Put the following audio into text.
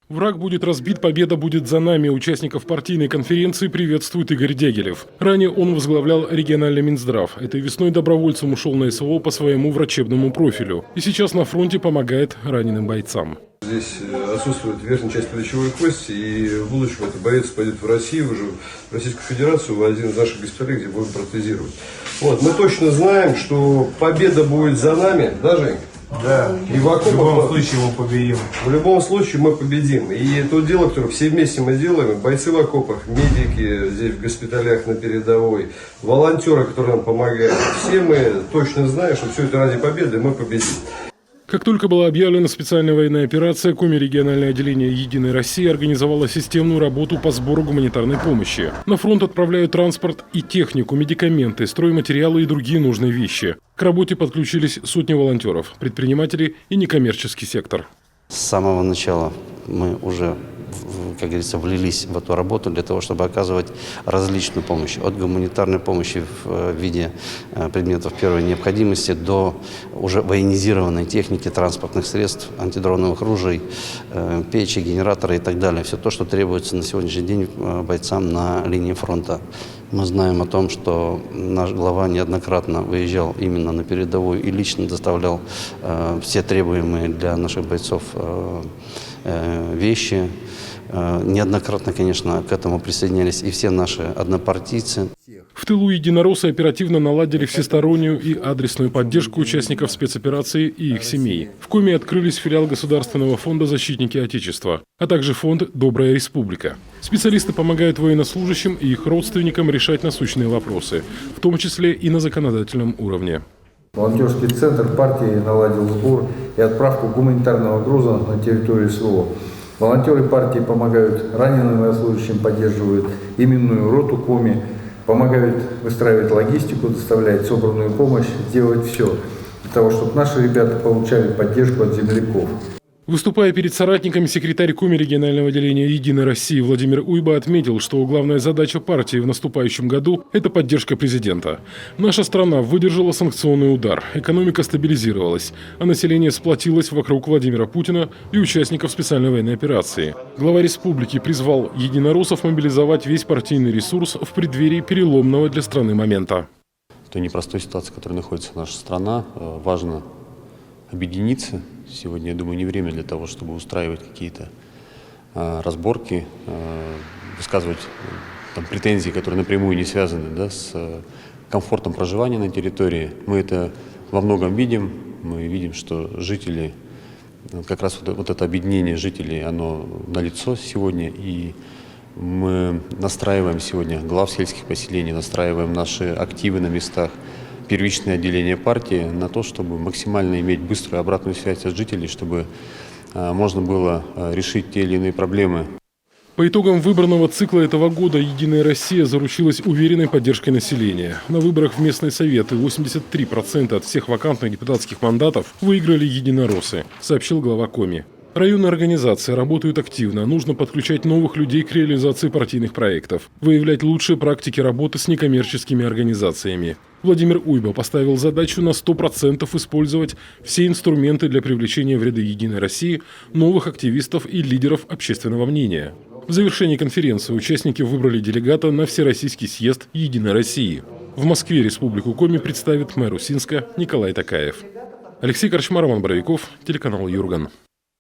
Враг будет разбит, победа будет за нами. Участников партийной конференции приветствует Игорь Дягилев. Ранее он возглавлял региональный Минздрав. Этой весной добровольцем ушел на СВО по своему врачебному профилю. И сейчас на фронте помогает раненым бойцам. Здесь отсутствует верхняя часть плечевой кости, и в будущем этот боец пойдет в Россию, уже в Российскую Федерацию, в один из наших госпиталей, где будем протезировать. Вот, мы точно знаем, что победа будет за нами, да, Жень? Да, и в любом случае мы победим. В любом случае мы победим. И то дело, которое все вместе мы делаем, бойцы в окопах, медики здесь в госпиталях на передовой, волонтеры, которые нам помогают, все мы точно знаем, что все это ради победы, мы победим. Как только была объявлена специальная военная операция, Коми региональное отделение «Единой России» организовало системную работу по сбору гуманитарной помощи. На фронт отправляют транспорт и технику, медикаменты, стройматериалы и другие нужные вещи. К работе подключились сотни волонтеров, предприниматели и некоммерческий сектор. С самого начала мы уже, как говорится, влились в эту работу для того, чтобы оказывать различную помощь. От гуманитарной помощи в виде предметов первой необходимости до уже военизированной техники, транспортных средств, антидроновых ружей, печи, генераторы и так далее. Все то, что требуется на сегодняшний день бойцам на линии фронта. Мы знаем о том, что наш глава неоднократно выезжал именно на передовую и лично доставлял все требуемые для наших бойцов вещи. Неоднократно, конечно, к этому присоединялись и все наши однопартийцы. В тылу единороссы оперативно наладили всестороннюю и адресную поддержку участников спецоперации и их семей. В Коми открылись филиал Государственного фонда «Защитники Отечества», а также фонд «Добрая республика». Специалисты помогают военнослужащим и их родственникам решать насущные вопросы, в том числе и на законодательном уровне. Волонтерский центр партии наладил сбор и отправку гуманитарного груза на территорию СВО. Волонтеры партии помогают раненым военнослужащим, поддерживают именную роту Коми, помогают выстраивать логистику, доставлять собранную помощь, делать все для того, чтобы наши ребята получали поддержку от земляков. Выступая перед соратниками, секретарь Коми регионального отделения «Единой России» Владимир Уйба отметил, что главная задача партии в наступающем году – это поддержка президента. Наша страна выдержала санкционный удар, экономика стабилизировалась, а население сплотилось вокруг Владимира Путина и участников специальной военной операции. Глава республики призвал единороссов мобилизовать весь партийный ресурс в преддверии переломного для страны момента. В той непростой ситуации, в которой находится наша страна, важно объединиться. Сегодня, я думаю, не время для того, чтобы устраивать какие-то разборки, высказывать претензии, которые напрямую не связаны с комфортом проживания на территории. Мы это во многом видим. Мы видим, что жители, как раз вот это объединение жителей, оно налицо сегодня. И мы настраиваем сегодня глав сельских поселений, настраиваем наши активы на местах, первичное отделение партии на то, чтобы максимально иметь быструю обратную связь от жителей, чтобы можно было решить те или иные проблемы. По итогам выбранного цикла этого года «Единая Россия» заручилась уверенной поддержкой населения. На выборах в местные советы 83% от всех вакантных депутатских мандатов выиграли единороссы, сообщил глава Коми. Районные организации работают активно. Нужно подключать новых людей к реализации партийных проектов, выявлять лучшие практики работы с некоммерческими организациями. Владимир Уйба поставил задачу на 100% использовать все инструменты для привлечения в ряды «Единой России» новых активистов и лидеров общественного мнения. В завершении конференции участники выбрали делегата на Всероссийский съезд «Единой России». В Москве Республику Коми представит мэр Усинска Николай Токаев. Алексей Корчмар, Роман Боровиков, телеканал Юрган.